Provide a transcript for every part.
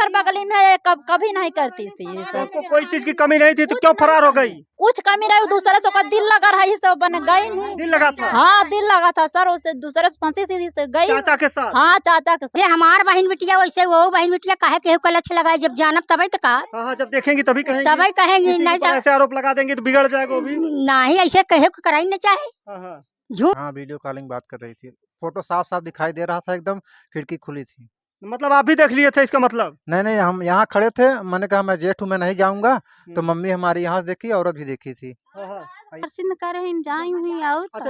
घर बगली में है, कभी नहीं करती थी। आपको कोई चीज की कमी नहीं थी तो क्यों फरार हो गई? कुछ कमी रही, दूसरे से ओकर दिल लगा रही से बन गई नहीं। दिल लगा था? हाँ दिल लगा था सर, उससे दूसरे से फंसी थी से गई। चाचा के साथ? हाँ चाचा के साथ। ये हमार बहन बिटिया वैसे वो बहन बिटिया काहे केहू का लक्ष्य लगाए, जब जानब तभी तो का हाँ, जब देखेंगी तभी कहेंगी। तभी कहेंगी, किसी के नहीं ऊपर ऐसे आरोप लगा देंगे तो बिगड़ जाएगा वो भी। नहीं ऐसे कहे को कराई नहीं चाहे हाँ। झूठ। हाँ, वीडियो कॉलिंग बात कर रही थी, फोटो साफ साफ दिखाई दे रहा था, एकदम खिड़की खुली थी। मतलब आप भी देख लिए थे इसका मतलब? नहीं, हम यहाँ खड़े थे, मैंने कहा मैं जेठ हूँ, मैं नहीं जाऊंगा, तो मम्मी हमारी यहाँ से देखी, औरत भी देखी थी। अच्छा,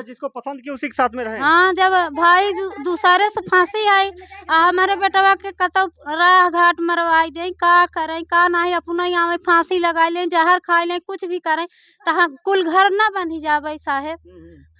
जिसको पसंद की उसी के साथ में रहे? हाँ, जब भाई दूसरे से फांसी आई, हमारे बेटवा के कतौ राह घाट मरवाई दे, का करे का नहीं, अपना यहाँ फांसी लगा ले, जहर खा ले, कुछ भी करे, तहाँ कुल घर न बंधी जावे साहेब।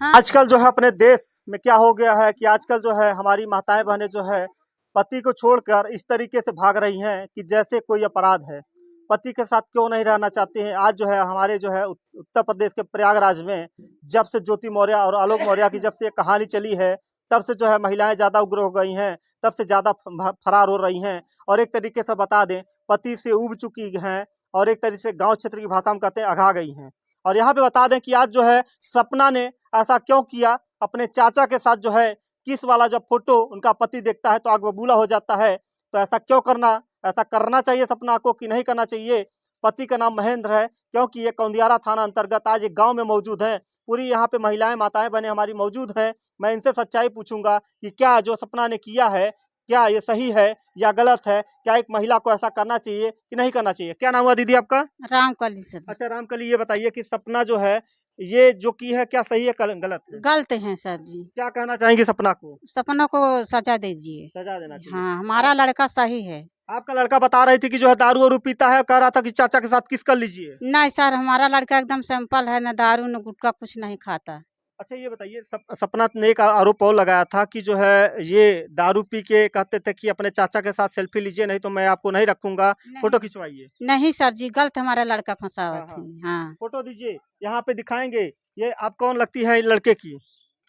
हाँ। आजकल जो है अपने देश में क्या हो गया है कि आजकल जो है हमारी माताएं बहनें जो है पति को छोड़कर इस तरीके से भाग रही हैं कि जैसे कोई अपराध है। पति के साथ क्यों नहीं रहना चाहते हैं। आज जो है हमारे जो है उत्तर प्रदेश के प्रयागराज में जब से ज्योति मौर्य और आलोक मौर्य की जब से ये कहानी चली है, तब से जो है महिलाएं ज़्यादा उग्र हो गई हैं, तब से ज़्यादा फरार हो रही हैं। और एक तरीके से बता दें, पति से उब चुकी हैं और एक तरीके से गाँव क्षेत्र की भाषा में कहते हैं अघा गई हैं। और यहाँ पे बता दें कि आज जो है सपना ने ऐसा क्यों किया, अपने चाचा के साथ जो है किस वाला जब फोटो उनका पति देखता है तो आग बबूला हो जाता है। तो ऐसा क्यों करना, ऐसा करना चाहिए सपना को कि नहीं करना चाहिए। पति का नाम महेंद्र है, क्योंकि ये कौंदियारा थाना अंतर्गत आज एक गांव में मौजूद है। पूरी यहाँ पे महिलाएं माताएं बहनें हमारी मौजूद हैं। मैं इनसे सच्चाई पूछूंगा कि क्या जो सपना ने किया है, क्या ये सही है या गलत है। क्या एक महिला को ऐसा करना चाहिए कि नहीं करना चाहिए। क्या नाम हुआ दीदी आपका? रामकली सर। अच्छा रामकली, ये बताइए कि सपना जो है ये जो की है क्या सही है गलत है? गलत है सर जी। क्या कहना चाहेंगे सपना को? सपनों को सजा दीजिए। सजा देना चाहिए। हाँ, हमारा लड़का सही है। आपका लड़का बता रही थी कि जो है दारू वारू पीता है, कह रहा था कि चाचा के साथ किस कर लीजिए। नहीं सर, हमारा लड़का एकदम सिंपल है, न दारू न गुटखा कुछ नहीं खाता। अच्छा ये बताइए, सपना ने एक आरोप और लगाया था कि जो है ये दारू पी के कहते थे कि अपने चाचा के साथ सेल्फी लीजिए, नहीं तो मैं आपको नहीं रखूंगा, फोटो खिंचवाइए। नहीं सर जी, गलत हमारा लड़का फंसा हुआ थी। हाँ, फोटो दीजिए, यहाँ पे दिखाएंगे। ये आप कौन लगती है लड़के की?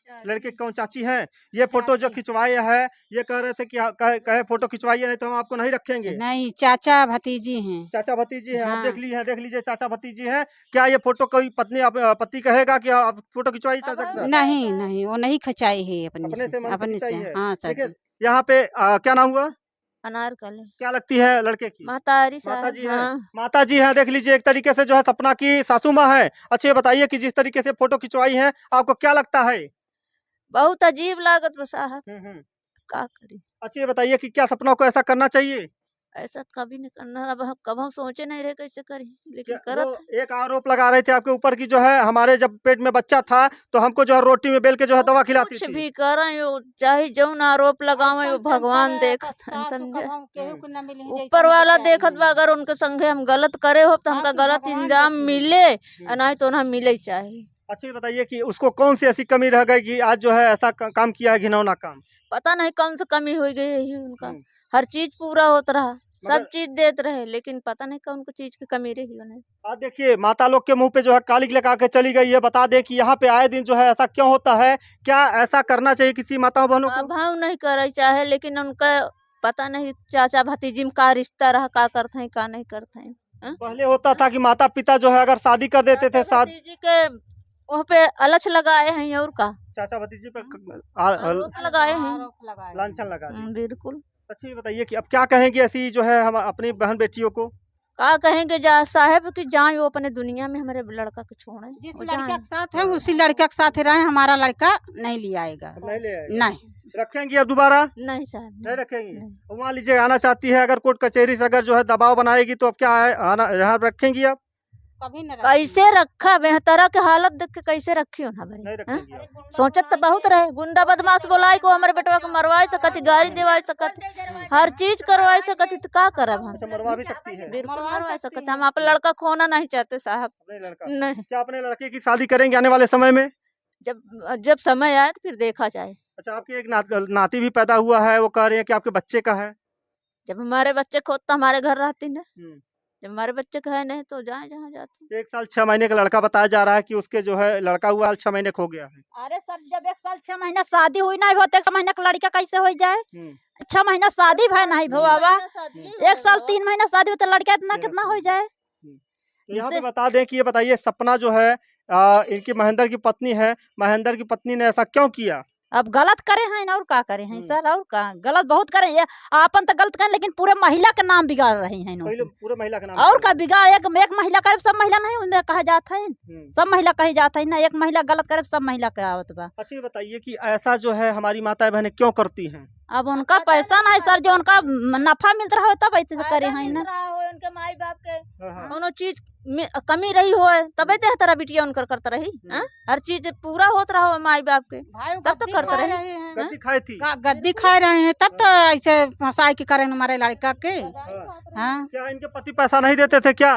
लड़के कौन चाची हैं? ये फोटो जो खिंचवाए है, ये कह रहे थे कि कहे फोटो खिंचवाइए नहीं तो हम आपको नहीं रखेंगे। नहीं, चाचा भतीजी हैं। चाचा भतीजी हैं। हाँ। आप देख लीजिए चाचा भतीजी हैं। क्या ये फोटो कोई पति कहेगा कि आप फोटो खिंचवाइए चाचा के साथ? नहीं, वो नहीं खिंचाई है अपने अपने से मन से अपने से। खिंचाई है। हाँ सर देखिए जी। यहाँ पे क्या नाम हुआ? अनारकली। क्या लगती है लड़के की? मातारी माता जी है। हाँ। माता जी है, देख लीजिए एक तरीके से जो है सपना की सासू माँ है। अच्छा ये बताइए कि जिस तरीके से फोटो खिंचवाई है आपको क्या लगता है? बहुत अजीब लागत बा साहब, का करी। अच्छा ये बताइए कि क्या सपना को ऐसा करना चाहिए? ऐसा कभी नहीं करना। अब हम कब हम सोचे नहीं रहे कैसे करी, लेकिन क्या करत वो एक आरोप लगा रहे थे आपके ऊपर की जो है हमारे जब पेट में बच्चा था तो हमको जो है रोटी में बेल के जो है दवा खिलाती कुछ थी। भी करें, वो चाहे जौन आरोप लगावे वो भगवान देखत हन, समझे। ऊपर वाला देखत बा, अगर उनके संगे हम गलत करे हो तो हमका गलत इंजाम मिले, नहीं तो ना मिले चाहिए। अच्छा ये बताइए कि उसको कौन सी ऐसी कमी रह गई कि आज जो है ऐसा काम किया है, घिनौना काम? पता नहीं कौन सी कमी हो गई है उनका। हर चीज पूरा होता रहा, सब चीज देते रहे, लेकिन पता नहीं कौन को चीज की कमी रही है। आज देखिए माता लोग के मुंह पे जो है कालिक लगा के चली गई है। बता दे कि यहाँ पे आए दिन जो है ऐसा क्यों होता है, क्या ऐसा करना चाहिए किसी माताओं बहनों को? भाव नहीं करे चाहे, लेकिन उनका पता नहीं चाचा भतीजी में का रिश्ता रहा, का करते हैं का नहीं करते हैं। पहले होता था कि माता पिता जो है अगर शादी कर देते थे भतीजी के वहाँ पे अलच लगाए हैं और का चाचा भतीजी पे आरोप लगाए हैं, लांछन लगा दिए। बिल्कुल। अच्छा ये बताइए कि अब क्या कहेंगे ऐसी जो है हम अपनी बहन बेटियों को? का कहेंगे जा साहब कि जाए वो अपने दुनिया में, हमारे लड़का को छोड़े। जिस लड़का के साथ है उसी लड़का के साथ रहे, हमारा लड़का नहीं ले आएगा। नहीं ले आएगा। नहीं रखेंगी अब दोबारा? नहीं सर, नहीं रखेंगी। मान लीजिए आना चाहती है, अगर कोर्ट कचहरी से अगर जो है दबाव बनाएगी तो अब क्या है, आना यहाँ रखेंगी आप? कभी न कैसे रखा, बेहतरा के हालत देख के कैसे रखी हो ना नहीं रखेंगी आप। सोचत तो बहुत रहे, गुंडा बदमाश बोलाई को हमारे बेटवा को मरवाई सकत, गाड़ी देवाई सकत, हर चीज करवाई सकत, तो का करब हम। अच्छा मरवा भी सकती है? बिल्कुल मरवा सकते। हम अपना लड़का खोना नहीं चाहते साहब। अपने लड़का नहीं, क्या अपने लड़के की शादी करेंगे आने वाले समय में? जब समय आए तो फिर देखा जाए। अच्छा आपकी एक नाती भी पैदा हुआ है, वो कह रही है कि आपके बच्चे का है। जब हमारे बच्चे खुद तो हमारे घर रहती न, जब हमारे बच्चे का है नहीं तो जाए जहाँ जाते। 1 साल 6 महीने का लड़का बताया जा रहा है कि उसके जो है लड़का हुआ 6 महीने खो गया है। अरे सर जब 1 साल 6 महीना शादी हुई नहीं होते 1 महीना का लड़का कैसे हो जाए? 6 महीना शादी भाई नहीं भो बाबा, 1 साल 3 महीना शादी हो तो लड़का इतना कितना हो जाए? तो यहाँ पे बता दें कि ये बताइए सपना जो है इनकी महेंद्र की पत्नी है, महेंद्र की पत्नी ने ऐसा क्यों किया? अब गलत करे हैं और का करे हैं सर, और का गलत बहुत करे आपन तो गलत करें लेकिन पूरे महिला का नाम बिगाड़ रहे हैं पहले पूरे महिला का नाम और का बिगाड़ एक महिला करे सब महिला नहीं उनमें कहा जाता है, सब महिला कही जाता है ना, एक महिला गलत करे सब महिला का आवत बा। अच्छा ये बताइए कि ऐसा जो है हमारी माताएं बहनें क्यों करती हैं? अब उनका पैसा नहीं सर, जो उनका नफा मिलता रहा तब ऐसे करे हैं ना, उनके माई बाप के कोनो चीज में कमी रही हो तबे ते तरह बिटिया उनकर करता रही। हर चीज पूरा होत रहा हो माई बाप के तब तो करता रही। गद्दी खाई थी? गद्दी खा रहे हैं तब तो ऐसे फंसाई के करें हमारे लड़का के। हाँ क्या इनके पति पैसा नहीं देते थे क्या?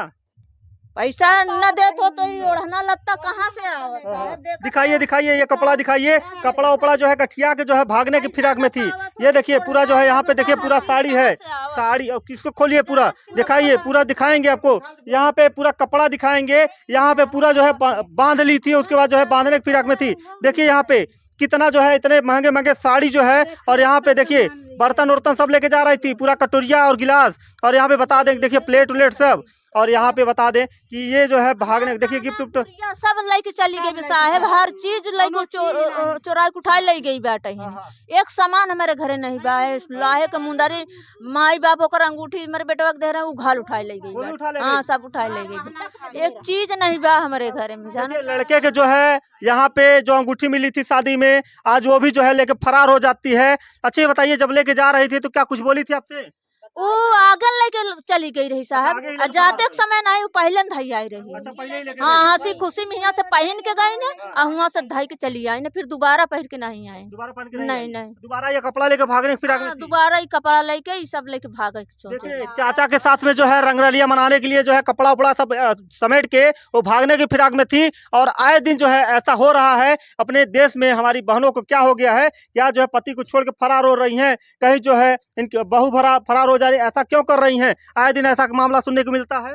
पैसा न देत हो तो ये ओढ़ना लत्ता कहाँ से आवत साहब? दिखाइए दिखाइए ये कपड़ा दिखाइए, कपड़ा उपड़ा जो है गठिया के जो है भागने की फिराक में थी। ये देखिए पूरा जो है यहाँ पे देखिए पूरा साड़ी है, साड़ी और किसको खोलिए पूरा दिखाइए, पूरा दिखाएंगे आपको। यहाँ पे पूरा कपड़ा दिखाएंगे, यहाँ पे पूरा जो है बांध ली थी, उसके बाद जो है बांधने की फिराक में थी। देखिए यहाँ पे कितना जो है इतने महंगे महंगे साड़ी जो है, और यहाँ पे देखिए बर्तन उर्तन सब लेके जा रही थी, पूरा कटोरिया और गिलास, और यहाँ पे बता दें देखिए प्लेट उलेट सब, और यहाँ पे बता दें कि ये जो है भागने देखिए गिफ्ट उफ्ट सब लेके चली गई साहब, हर चीज लेके चोरा के उठा ले गई बेटा ही। एक सामान हमारे घरे नहीं बा, लाहे के मुंदरी माई बाप होकर अंगूठी मेरे बेटवा के दे रहे उघाल उठाए ले गई। हाँ सब उठाए ले गई, एक चीज नहीं बा हमारे घरे में जाने। लड़के के जो है यहाँ पे जो अंगूठी मिली थी शादी में, आज वो भी जो है लेके फरार हो जाती है। अच्छा ये बताइए जब लेके जा रही थी तो क्या कुछ बोली थी आपसे? वो आगे लेके चली गई रही साहब, जाते समय नहीं वो पहले धई आई रही। अच्छा पहले ही लेके हाँ हंसी खुशी में यहाँ से पहन के गई ने और वहाँ से धई के चली आई ने, फिर दोबारा पहन के नहीं आए। दोबारा पहन के नहीं दोबारा ये कपड़ा लेके भागने की फिराक में थी। दोबारा ही कपड़ा लेके ये सब लेके भागे। देखिए चाचा के साथ में जो है रंगरलिया मनाने के लिए जो है कपड़ा उपड़ा सब समेट के वो भागने की फिराक में थी। और आए दिन जो है ऐसा हो रहा है अपने देश में, हमारी बहनों को क्या हो गया है, या जो है पति को छोड़ के फरार हो रही हैं, कहीं जो है इनके बहू फरार हो जा रही, ऐसा क्यों कर रही हैं? आए दिन ऐसा मामला सुनने को मिलता है।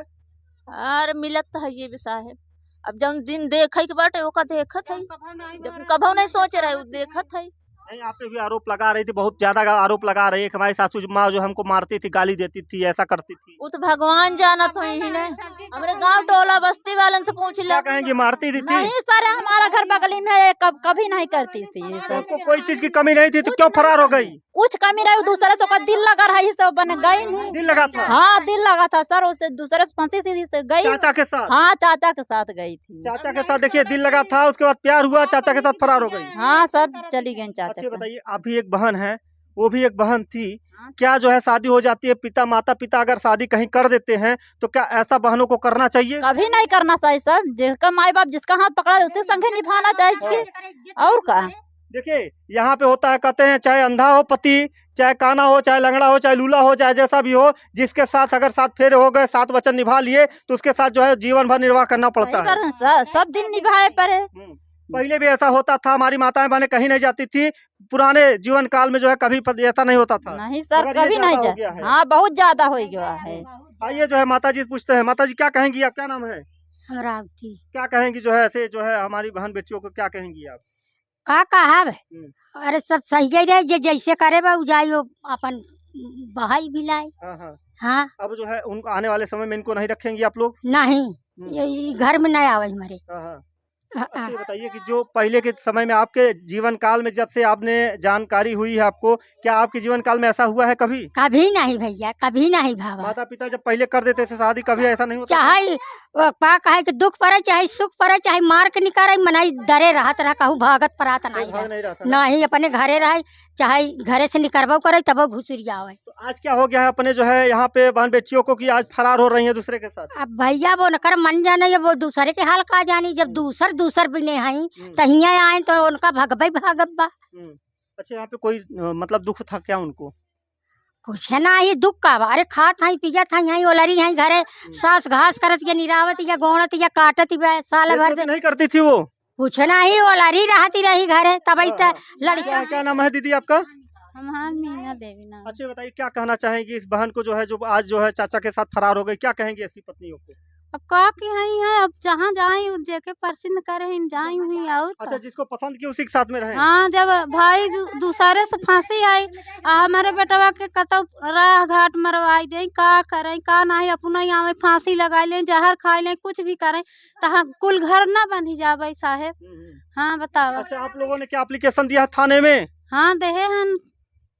अरे मिलत तो है ये भी साहब, अब जब दिन देखे के बाटे ओका देखत है, जब कभो नहीं सोच रहे देखत है। नहीं आप पे भी आरोप लगा रही थी, बहुत ज्यादा आरोप लगा रही है कि हमारी सासू माँ जो हमको मारती थी, गाली देती थी, ऐसा करती थी। वो तो भगवान जानत ही ने, हमारे गांव टोला बस्ती वालन से पूछ ले। क्या कहेंगे मारती थी? नहीं सर हमारा घर बगली में है, कभी नहीं करती थी ये सब। आपको कोई चीज की कमी नहीं थी तो क्यों फरार हो गई? कुछ कमी रही दूसरे से दिल लगा रहा है बन गई नहीं। दिल लगा था? हाँ दिल लगा था सर, उससे दूसरे से फंसी थी गई। चाचा के साथ? हाँ चाचा के साथ गई थी। चाचा के साथ देखिए दिल लगा था, उसके बाद प्यार हुआ, चाचा के साथ फरार हो गई। हाँ सर चली गई चाचा। अच्छा बताइए आप भी एक बहन है, वो भी एक बहन थी, क्या जो है शादी हो जाती है, माता पिता अगर शादी कहीं कर देते हैं तो क्या ऐसा बहनों को करना चाहिए? कभी नहीं करना चाहिए सर, जिसका माई बाप जिसका हाथ पकड़ा है उसके संगे निभाना चाहिए। और का देखिए यहाँ पे होता है, कहते हैं चाहे अंधा हो पति, चाहे काना हो, चाहे लंगड़ा हो, चाहे लूला हो, चाहे जैसा भी हो, जिसके साथ अगर 7 फेरे हो गए, 7 वचन निभा लिए तो उसके साथ जो है जीवन भर निर्वाह करना पड़ता है। सब दिन निभाए पड़े। पहले भी ऐसा होता था, हमारी माताएं बहनें कहीं नहीं जाती थी, पुराने जीवन काल में जो है कभी ऐसा नहीं होता था। नहीं सर कभी नहीं जाता। हाँ बहुत ज्यादा हो गया है। आइए जो है माता जी पूछते हैं, माता जी क्या कहेंगी आप, क्या नाम है? रावती। क्या कहेंगी जो है ऐसे जो है हमारी बहन बेटियों को क्या कहेंगी आप? का कहब, अरे सब सही रहे जैसे करे जाइयो अपन बहाई भी लाए। हाँ अब जो है उनको आने वाले समय में इनको नहीं रखेंगी आप लोग? नहीं ये घर में नहीं आवे हमारे। अच्छा बताइए कि जो पहले के समय में आपके जीवन काल में जब से आपने जानकारी हुई है आपको, क्या आपके जीवन काल में ऐसा हुआ है कभी? कभी नहीं भैया, कभी नहीं भावा। माता पिता जब पहले कर देते थे शादी, कभी ऐसा नहीं होता? चाहे पा कहे कि दुख पड़े, चाहे सुख पड़े, चाहे मार के निकाले, मनाई डरे रहत रहा, कहूँ भागत परात नहीं अपने घरे रहे, चाहे घरे से निकलबो करे तब घुसुरिया आवे। तो आज क्या हो गया है अपने जो है यहाँ पे बहन बेटियों को कि आज फरार हो रही है दूसरे के साथ? अब भैया वो नकर मन जाने, वो दूसरे के हाल का जानी, जब दूसर भी नहीं आई तहिया आए तो उनका भगबई भागब्बा। अच्छा यहाँ पे कोई मतलब दुख था क्या उनको? कुछ है ना ये दुख का, अरे खात है पियत है, यही ओलरी है घरे, सास घास करत या निरावत या गोणत या काटत साल भर से नहीं करती थी वो? कुछ ना ही ओलरी रहती रही घरे, तब लड़कियां। क्या नाम है दीदी आपका? हमार मीना देवी नाम। अच्छा बताइए, क्या कहना चाहेंगी इस बहन को जो है, जो आज जो है चाचा के साथ फरार हो गई, क्या कहेंगे ऐसी पत्नियों को? अब का की हई है, अब जहाँ जाई जेके पसंद करे हम जाई हुई और अच्छा, का। जिसको पसंद की उसी के साथ में रहे। हाँ, जब भाई दूसरे से फांसी आई हमारे बेटवा के कतौ राह घाट मरवाई दे, का करे का नहीं, अपना यहाँ में फांसी लगाई ले, जहर खाई ले, कुछ भी करे तहाँ कुल घर ना बंधी जावे साहेब। हाँ बताओ। अच्छा, आप लोगों ने क्या एप्लीकेशन दिया थाने में? हाँ देहे हन।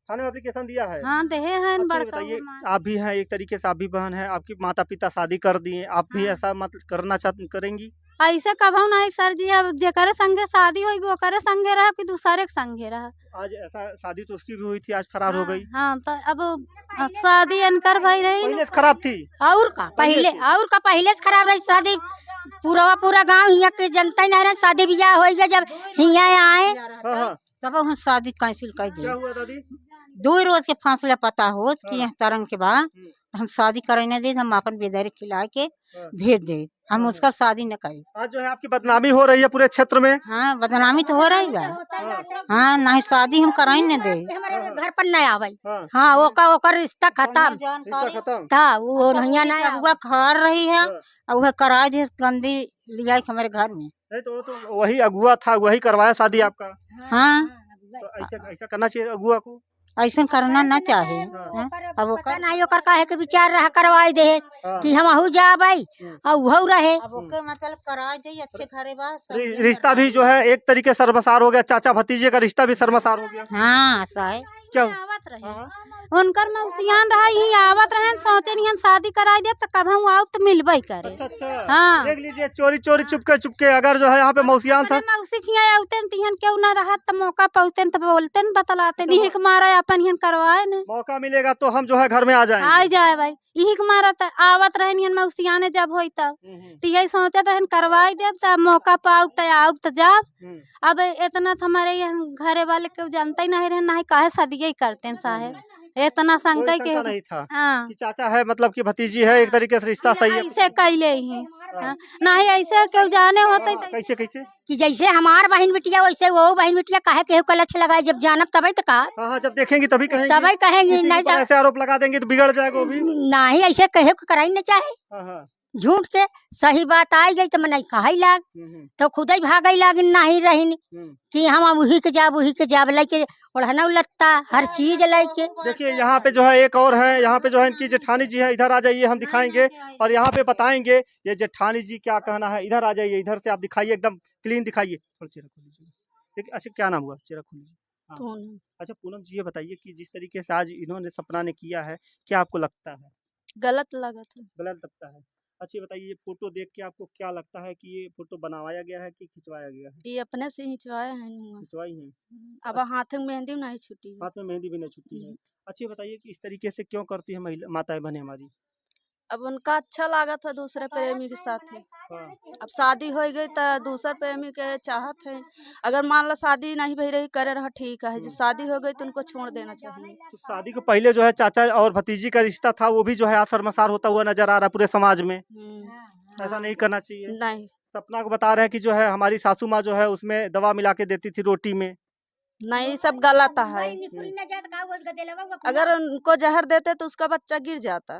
थाने में एप्लीकेशन दिया है? हाँ देहे हन। अच्छा ये बड़का बताइए, गुमान। आप भी हैं एक तरीके से, आप भी बहन है, आपकी माता पिता शादी कर दिए, आप भी ऐसा मतलब करना करेंगी? ऐसे कभू नहीं सर जी, अब जेकरे संगे शादी होगी ओकरे संगे रह कि दूसरे के संगे रह। आज ऐसा शादी तो उसकी भी हुई थी, आज फरार हो गई। हाँ तो अब शादी अनकर भाई रही। पहले से खराब थी। और का पहले से खराब रही शादी। पूरा गांव हिया के जनता ही नहीं रहे, शादी ब्याह हो गया जब हिया आए हाँ, हाँ। तब हम शादी कैंसिल कर दी। क्या हुआ दादी? 2 रोज के फासला पता हो कि हाँ। तरंग के बाद हम शादी करने दे, हम अपन बेदारी खिला के हाँ। भेज दे, हम हाँ। उसका शादी न करी। आज जो है आपकी बदनामी हो रही है पूरे क्षेत्र में। हाँ बदनामी तो हो रही बा। हाँ नहीं शादी हम कराई न दे। हमारे घर पर नहीं आवे। हाँ, हाँ ओकर रिश्ता खत्म रिश्ता खत्म। था, वो नैया नहीं अगुआ घर रही है हाँ। और वह करा दे गंदी लिया हमारे घर में। नहीं तो वही अगुआ था, वही करवाया शादी आपका। हाँ तो ऐसा ऐसा करना चाहिए अगुआ को। ऐसा करना न चाहे। हाँ। अब वो पता नहीं ओकर काहे के विचार रहा करवाई दे हाँ। कि हम आहू जाबै और वहू रहे। अब ओके मतलब करा दे अच्छे घरे बा सब रिश्ता भी जो है एक तरीके से शर्मसार हो गया, चाचा भतीजे का रिश्ता भी शर्मसार हो गया। हाँ ऐसा है। क्या? आवत रहे हाँ। उनकर मौसियान रही आवत रहे, सोचे नहीं शादी कराई दे तो कब हम आओ तो मिलबे करे। अच्छा अच्छा। हाँ। देख लीजिए, चोरी चोरी चुपके चुपके अगर जो है यहाँ पे मौसियान था। मौसी खिया आउतन तिहन क्यों ना रहा तो मौका पाउतन तो बोलतन बतलाते नहीं के मारा अपन हिन करवाए ने। मौका मिलेगा तो हम जो है घर में आ जाएंगे। आ जाए भाई यही के मारा तो आवत रहे निहन मौसियाने जब होई तब तो यही सोचत रहन करवाई देब तब मौका पाउ तो आउ तो जाब। अब इतना तो हमारे यहाँ घरे वाले के जानते ही नहीं रहे, ना ही काहे शादी करते हैं साहेब, इतना शंका कोई के। शंका नहीं था हाँ कि चाचा है, मतलब कि भतीजी है, एक तरीके से रिश्ता सही है। ऐसे कैले ही नहीं ऐसे क्यों जाने होते तो कैसे कैसे? कि जैसे हमार बहन बिटिया वैसे वो बहन बिटिया काहे केहू का लक्ष्य लगाए, जब जानब तभी तो का हाँ हाँ, जब देखेंगे तभी कहेंगे। तभी कहेंगे। किसी के नहीं ऊपर ऐसे आरोप लगा देंगे तो बिगड़ जाएगा वो भी। नहीं ऐसे कहे को कराई न चाहे, हाँ हाँ। झूठ के सही बात आई गई तो मैं नहीं कहा लाग तो खुद ही भाग लाग नहीं रही कि हम वही के जाब लेके ओढ़ना लत्ता हर चीज लेके। देखिए यहाँ पे जो है एक और है, यहाँ पे जो है इनकी जेठानी जी है, इधर आ जाइए, हम दिखाएंगे और यहाँ पे बताएंगे ये जेठानी जी क्या कहना है। इधर आ जाइए, इधर से आप दिखाइए, एकदम क्लीन दिखाइए। थोड़ा चेहरा खोल लीजिए। देखिए, अच्छा क्या नाम हुआ, चेहरा खोल लीजिए। अच्छा पूनम जी, ये बताइए कि जिस तरीके से आज इन्होंने सपना ने किया है, क्या आपको लगता है? गलत लगा था। गलत लगता है। अच्छा बताइए, ये फोटो देख के आपको क्या लगता है कि ये फोटो बनाया गया है कि खिंचवाया गया है? ये अपने से ही खिंचवाया है खिंचवाई है। अब हाथ में मेहंदी नहीं छुटी है। हाथ में मेहंदी भी नहीं छुट्टी है। अच्छा बताइए कि इस तरीके से क्यों करती है महिला माताएं बहनें हमारी? अब उनका अच्छा लगा था दूसरे प्रेमी के साथ है। हाँ। अब शादी हो गई तो दूसरे प्रेमी के चाहत है, अगर मान लो शादी नहीं भई रही करे रहा ठीक है, जो शादी हो गई तो उनको छोड़ देना चाहिए। तो शादी के पहले जो है चाचा और भतीजी का रिश्ता था, वो भी जो है शर्मसार होता हुआ नजर आ रहा है पूरे समाज में। ऐसा नहीं करना चाहिए। नहीं सपना को बता रहे हैं कि जो है हमारी सासू माँ जो है उसमें दवा मिला के देती थी रोटी में। नहीं, सब गलत है। अगर उनको जहर देते तो उसका बच्चा गिर जाता,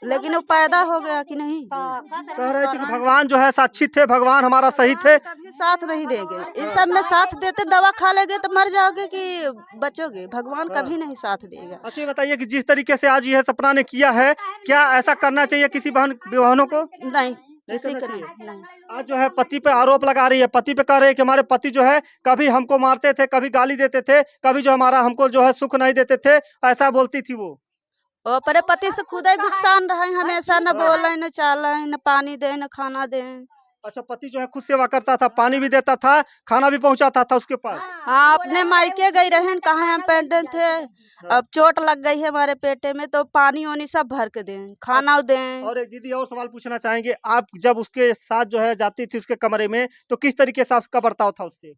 लेकिन वो पैदा हो गया कि नहीं। कह रहे थे कि भगवान जो है साक्षी थे, भगवान हमारा सही थे। कभी साथ नहीं देंगे, इस सब में साथ देते दवा खा लेंगे तो मर जाओगे कि बचोगे, भगवान कभी नहीं साथ देगा। अच्छा बताइए कि जिस तरीके से आज यह सपना ने किया है, क्या ऐसा करना चाहिए किसी बहनों को? नहीं, ऐसे किसी को चाहिए। नहीं। आज जो है पति पे आरोप लगा रही है, पति पे कह रही है कि हमारे पति जो है कभी हमको मारते थे, कभी गाली देते थे, कभी जो हमारा हमको जो है सुख नहीं देते थे, ऐसा बोलती थी वो। अपने पति से खुद ही गुस्सा रहे, हमेशा न बोले न चाले न पानी दे न खाना दे। अच्छा पति जो है खुद सेवा करता था, पानी भी देता था, खाना भी पहुंचाता था उसके पास। हाँ, अपने मायके गई रहे, कहाँ हम पेंडेंट थे, अब चोट लग गई है हमारे पेटे में तो पानी वानी सब भर के दें, खाना दें। और एक दीदी और सवाल पूछना चाहेंगे, आप जब उसके साथ जो है जाती थी उसके कमरे में तो किस तरीके से आपका बर्ताव था उससे?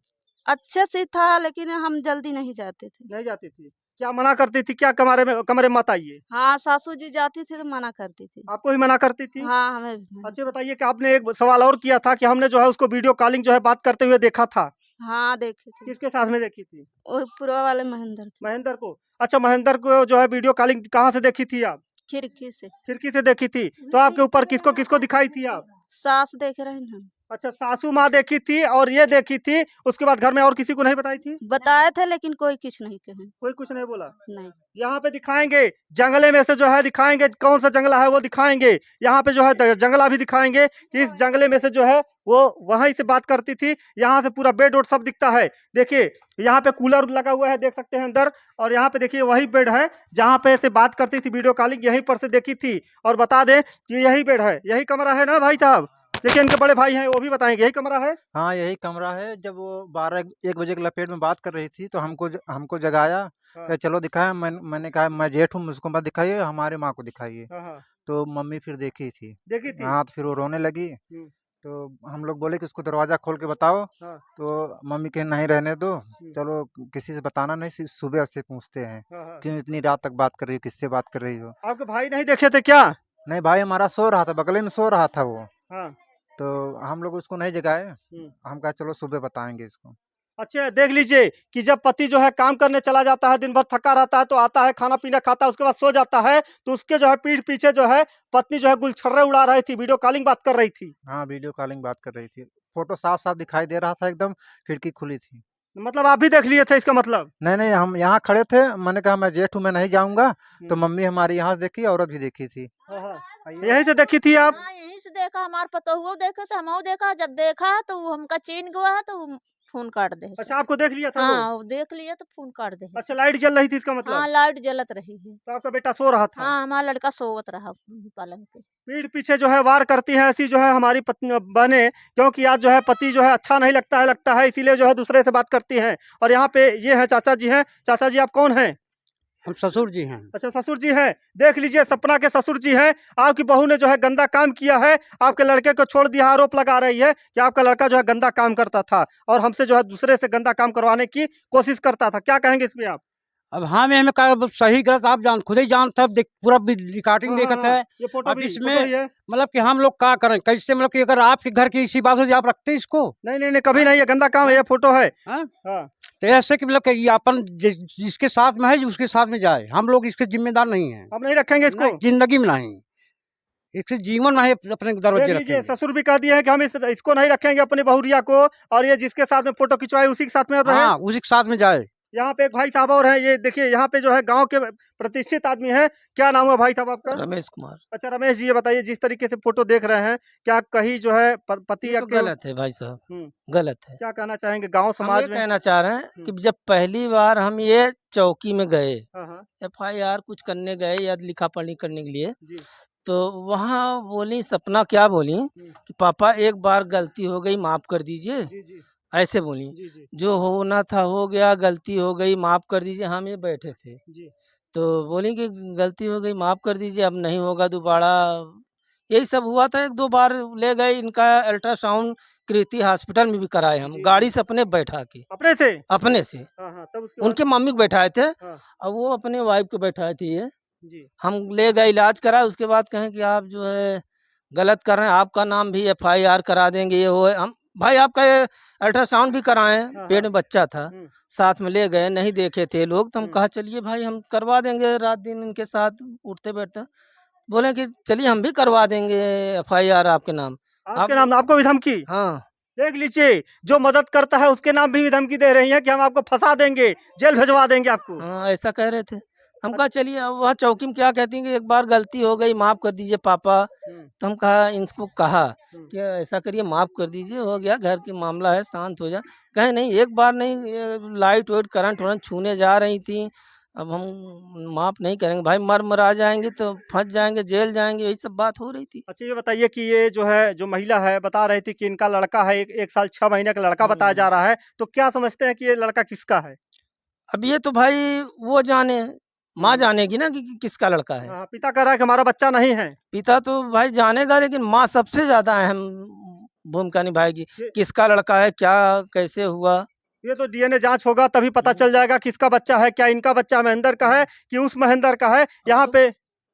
अच्छे से था, लेकिन हम जल्दी नहीं जाते थे। नहीं जाती थी? क्या मना करती थी, क्या कमरे में मत आइए? हाँ, सासू जी जाती थी तो मना करती थी। आपको ही मना करती थी? हाँ, हमें भी। अच्छा बताइए कि आपने एक सवाल और किया था कि हमने जो है उसको वीडियो कॉलिंग जो है बात करते हुए देखा था। हाँ देखी थी, किसके साथ में देखी थी? वो पूर्वा वाले महेंद्र महेंद्र को। अच्छा, महेंद्र को जो है वीडियो कॉलिंग कहाँ से देखी थी आप? खिड़की से। खिड़की से देखी थी। तो आपके ऊपर किसको किसको दिखाई थी आप? सास देख रहे हैं हम। अच्छा, सासू माँ देखी थी और ये देखी थी, उसके बाद घर में और किसी को नहीं बताई थी? बताए थे लेकिन कोई कुछ नहीं कहे। कोई कुछ नहीं बोला? नहीं। यहाँ पे दिखाएंगे, जंगले में से जो है दिखाएंगे, कौन सा जंगला है वो दिखाएंगे। यहाँ पे जो है जंगला भी दिखाएंगे कि इस जंगले में से जो है वो वहीं से बात करती थी। यहाँ से पूरा बेड वोड सब दिखता है। देखिए यहाँ पे कूलर लगा हुआ है, देख सकते हैं अंदर। और यहाँ पे देखिए वही बेड है जहाँ पे से बात करती थी, वीडियो कॉलिंग यहीं पर से देखी थी। और बता दें कि यही बेड है, यही कमरा है ना भाई साहब? देखिए इनके बड़े भाई हैं, वो भी बताएंगे यही कमरा है। हाँ यही कमरा है। जब वो 12-1 बजे के लपेट में बात कर रही थी तो हमको जगाया। हाँ। कि चलो दिखाया। मैंने कहा मैं जेठ हूँ, मुझको मत दिखाइए, हमारे माँ को दिखाइए। हाँ हाँ, तो मम्मी फिर देखी थी। देखी थी। हाँ तो फिर वो रोने लगी। हम्म। तो हम लोग बोले कि उसको दरवाजा खोल के बताओ। हाँ। तो मम्मी कहे नहीं रहने दो, चलो किसी से बताना नहीं, सुबह से पूछते हैं हाँ हाँ। क्यों इतनी रात तक बात कर रही हो, किससे बात कर रही हो। आपके भाई नहीं देखे थे क्या? नहीं, भाई हमारा सो रहा था, बगले में सो रहा था वो। हाँ। तो हम लोग उसको नहीं जगाए। हम्म। हम कहा चलो सुबह बताएंगे इसको। अच्छा, देख लीजिए कि जब पति जो है काम करने चला जाता है, दिन भर थका रहता है, तो आता है, खाना पीना खाता है, उसके बाद सो जाता है, तो उसके जो है पीठ पीछे जो है पत्नी जो है गुलछर्रे उड़ा रही थी, वीडियो कॉलिंग बात कर रही थी। हाँ वीडियो कॉलिंग बात कर रही थी। फोटो साफ साफ दिखाई दे रहा था एकदम, खिड़की खुली थी। मतलब आप भी देख लिए थे इसका मतलब? नहीं नहीं, हम यहाँ खड़े थे, मैंने कहा मैं जेठ हूँ, मैं नहीं जाऊंगा। तो मम्मी हमारी यहाँ से देखी, औरत भी देखी थी। हाँ हाँ। यहीं से देखी थी आप? हाँ यहीं से देखा, हमार पतोहुओ देखे से हमहू देखा। जब देखा तो वो हमका चीन गया है तो वो फोन काट दे। अच्छा, आपको देख लिया था वो? हाँ वो देख लिया तो फोन काट दे। अच्छा, लाइट जल रही थी इसका मतलब? हाँ लाइट जलत रही है। तो आपका बेटा सो रहा था? हाँ हमारा लड़का सोवत रहा पलंग पे। पीठ पीछे जो है वार करती है ऐसी जो है हमारी पत्नी बने, क्योंकि आज जो है पति जो है अच्छा नहीं लगता है, इसीलिए जो है दूसरे से बात करती हैं। और यहाँ पे ये है चाचा जी हैं। चाचा जी आप कौन हैं? हम ससुर जी हैं। अच्छा, ससुर जी हैं। देख लीजिए सपना के ससुर जी हैं। आपकी बहू ने जो है गंदा काम किया है, आपके लड़के को छोड़ दिया, आरोप लगा रही है कि आपका लड़का जो है गंदा काम करता था और हमसे जो है दूसरे से गंदा काम करवाने की कोशिश करता था। क्या कहेंगे इसमें आप? अब हाँ में हमें कहा सही गलत आप खुद ही जानते हैं, पूरा रिकॉर्डिंग हाँ, देखते हाँ, है। ये फोटो अब भी इसमें फोटो ही है। मतलब कि हम लोग क्या करें, कैसे, मतलब कि अगर आपके घर की इसी बात हो जाए आप रखते हैं इसको? नहीं नहीं नहीं, कभी नहीं, ये गंदा काम है, ये फोटो है। हाँ? हाँ। तो ऐसे कि मतलब कि ये अपन जिसके साथ में है उसके साथ में जाए, हम लोग इसके जिम्मेदार नहीं है। अब नहीं रखेंगे इसको? नहीं, जिंदगी में नहीं, इसके जीवन में ही अपने देख दरवाजे लीजिए रखेंगे। ससुर भी कह दिए हैं कि हम इसको नहीं रखेंगे अपनी बहुरिया को, और ये जिसके साथ में फोटो खिंचवाए उसी के साथ में रहे। हाँ उसी के साथ में जाए। यहाँ पे एक भाई साहब और हैं, ये देखिए यहाँ पे जो है गांव के प्रतिष्ठित आदमी हैं। क्या नाम है भाई साहब आपका? रमेश कुमार। अच्छा रमेश जी, ये बताइए जिस तरीके से फोटो देख रहे हैं, क्या कहीं जो है पति ये या तो गलत है भाई साहब, गलत है। क्या कहना चाहेंगे गांव हम समाज ये में? कहना चाह रहे हैं कि जब पहली बार हम ये चौकी में गए, हाँ हाँ FIR कुछ करने गए या लिखा पढ़ी करने के लिए, जी। तो वहाँ बोली सपना, क्या बोली कि पापा एक बार गलती हो गई माफ कर दीजिए, जी जी ऐसे बोली। जी जी जो होना था हो गया, गलती हो गई माफ कर दीजिए। हम ये बैठे थे जी। तो बोली कि गलती हो गई माफ कर दीजिए, अब नहीं होगा दोबारा। यही सब हुआ था। 1-2 बार ले गए इनका अल्ट्रासाउंड कृति हॉस्पिटल में भी कराए हम, जी, गाड़ी से अपने बैठा के, अपने से? अपने से। हाँ हाँ, तब उसके बाद? उनके मम्मी को बैठाए थे हाँ। और वो अपने वाइफ को बैठाए थे। ये जी हम ले गए, इलाज करा, उसके बाद कहें कि आप जो है गलत कर रहे हैं, आपका नाम भी FIR करा देंगे, ये वो है। हम भाई आपका ये अल्ट्रासाउंड भी कराए, हाँ, पेट में बच्चा था, हम्म। साथ में ले गए, नहीं देखे थे लोग, तो हम हम्म। कहा चलिए भाई हम करवा देंगे, रात दिन इनके साथ उठते बैठते। बोले कि चलिए हम भी करवा देंगे FIR आपके नाम। आपके नाम? आपको भी धमकी? हाँ, देख लीजिए, जो मदद करता है उसके नाम भी धमकी दे रही है कि हम आपको फंसा देंगे, जेल भिजवा देंगे आपको। हाँ ऐसा कह रहे थे। हम कहा चलिए, अब वहाँ चौकी में क्या कहती हैं कि एक बार गलती हो गई माफ़ कर दीजिए पापा। तो हम कहा, इनको कहा कि ऐसा करिए माफ़ कर दीजिए, हो गया, घर की मामला है, शांत हो जा। कहे नहीं, एक बार नहीं, लाइट वाइट करंट वरंट छूने जा रही थी, अब हम माफ़ नहीं करेंगे भाई, मरा जाएंगे तो फंस जाएंगे, जेल जाएंगे, यही सब बात हो रही थी। अच्छा ये बताइए कि ये जो है, जो महिला है, बता रही थी कि इनका लड़का है, एक साल 6 महीने का लड़का बताया जा रहा है, तो क्या समझते हैं कि ये लड़का किसका है? अब ये तो भाई वो जाने, माँ जानेगी ना कि किसका लड़का है। हाँ, पिता कह रहा है कि हमारा बच्चा नहीं है। पिता तो भाई जानेगा, लेकिन माँ सबसे ज्यादा अहम भूमिका निभाएगी, किसका लड़का है, क्या कैसे हुआ। ये तो DNA जांच होगा तभी पता चल जाएगा किसका बच्चा है, क्या इनका बच्चा महेंद्र का है कि उस महेंद्र का है। यहाँ पे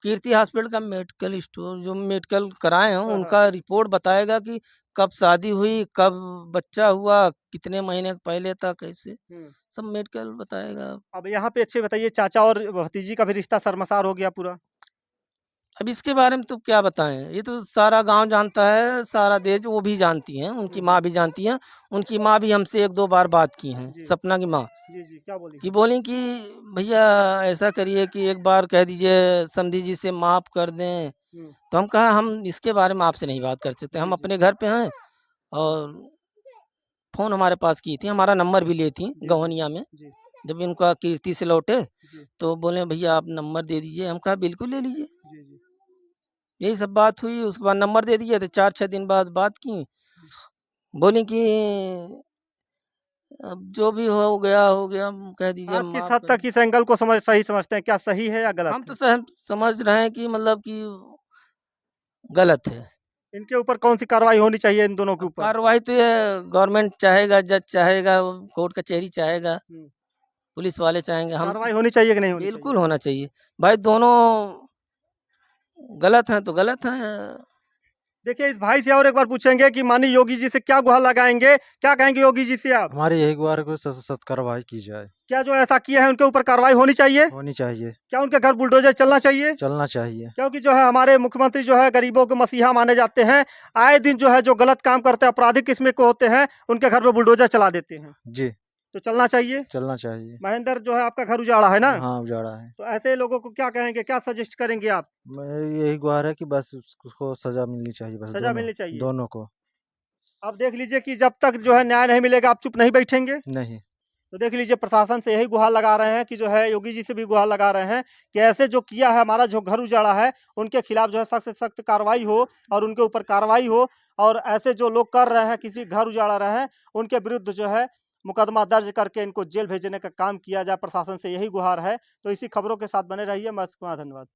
कीर्ति हॉस्पिटल का मेडिकल स्टोर जो मेडिकल कराए हैं उनका रिपोर्ट बताएगा कि कब शादी हुई, कब बच्चा हुआ, कितने महीने पहले था, कैसे सब मेडिकल बताएगा। अब यहाँ पे अच्छे बताइए, चाचा और भतीजी का भी रिश्ता शर्मसार हो गया पूरा। अब इसके बारे में तो क्या बताएं, ये तो सारा गांव जानता है, सारा देश, वो भी जानती हैं, उनकी माँ भी जानती है। उनकी माँ भी हमसे 1-2 बार बात की हैं, जी। सपना की माँ जी जी, क्या बोली? कि बोली कि भैया ऐसा करिए कि एक बार कह दीजिए समधी जी से माफ़ कर दें। तो हम कहा हम इसके बारे में आपसे नहीं बात कर सकते, हम अपने घर पे हैं। और फ़ोन हमारे पास की थी, हमारा नंबर भी ली थी गवनिया में। जी जब इनका कीर्ति से लौटे जी तो बोले भैया आप नंबर दे दीजिए। हम कहा बिल्कुल ले लीजिए। जी जी। यही सब बात हुई, उसके बाद नंबर दे दिए, तो 4-6 दिन बाद बात की। बोली कि अब जो भी हो गया, कह दीजिए आप किस माफ़ हद कर तक इस एंगल को सही समझते हैं? क्या सही है या गलत हम तो है? समझ रहे हैं कि मतलब कि गलत है। इनके ऊपर कौन सी कार्रवाई होनी चाहिए इन दोनों के अब ऊपर? कार्रवाई तो ये गवर्नमेंट चाहेगा, जज चाहेगा, कोर्ट कचहरी चाहेगा, हम्म। पुलिस वाले चाहेंगे। हम कार्रवाई होनी चाहिए कि नहीं होनी बिल्कुल चाहिए? होना चाहिए। भाई दोनों गलत हैं तो गलत हैं। देखिए, इस भाई से और एक बार पूछेंगे कि माननीय योगी जी से क्या गुहार लगाएंगे, क्या कहेंगे योगी जी से आप? हमारी यही गुहार है कि सख्त कार्रवाई की जाए, क्या जो ऐसा किया है उनके ऊपर कार्रवाई होनी चाहिए? होनी चाहिए, क्या उनके घर बुलडोजर चलना चाहिए? चलना चाहिए। क्योंकि जो है हमारे मुख्यमंत्री जो है गरीबों के मसीहा माने जाते हैं। आए दिन जो है जो गलत काम करते हैं, आपराधिक किस्म के होते हैं, उनके घर पे बुलडोजर चला देते हैं। जी, तो चलना चाहिए। चलना चाहिए। महेंद्र जो है आपका घर उजाड़ा है ना? हाँ, उजाड़ा है। तो ऐसे लोगों को क्या कहेंगे, क्या सजेस्ट करेंगे आप? मेरी यही गुहार है कि बस उसको सजा मिलनी चाहिए, बस सजा मिलनी चाहिए। दोनों को। अब देख लीजिए कि जब तक जो है न्याय नहीं मिलेगा आप चुप नहीं बैठेंगे। नहीं, तो देख लीजिए, प्रशासन से यही गुहार लगा रहे हैं कि जो है योगी जी से भी गुहार लगा रहे हैं कि ऐसे जो किया है, हमारा जो घर उजाड़ा है, उनके खिलाफ जो है सख्त से सख्त कार्रवाई हो और उनके ऊपर कार्रवाई हो। और ऐसे जो लोग कर रहे हैं, किसी घर उजाड़ा रहे हैं, उनके विरुद्ध जो है मुकदमा दर्ज करके इनको जेल भेजने का काम किया जाए। प्रशासन से यही गुहार है। तो इसी खबरों के साथ बने रहिए। मैं धन्यवाद।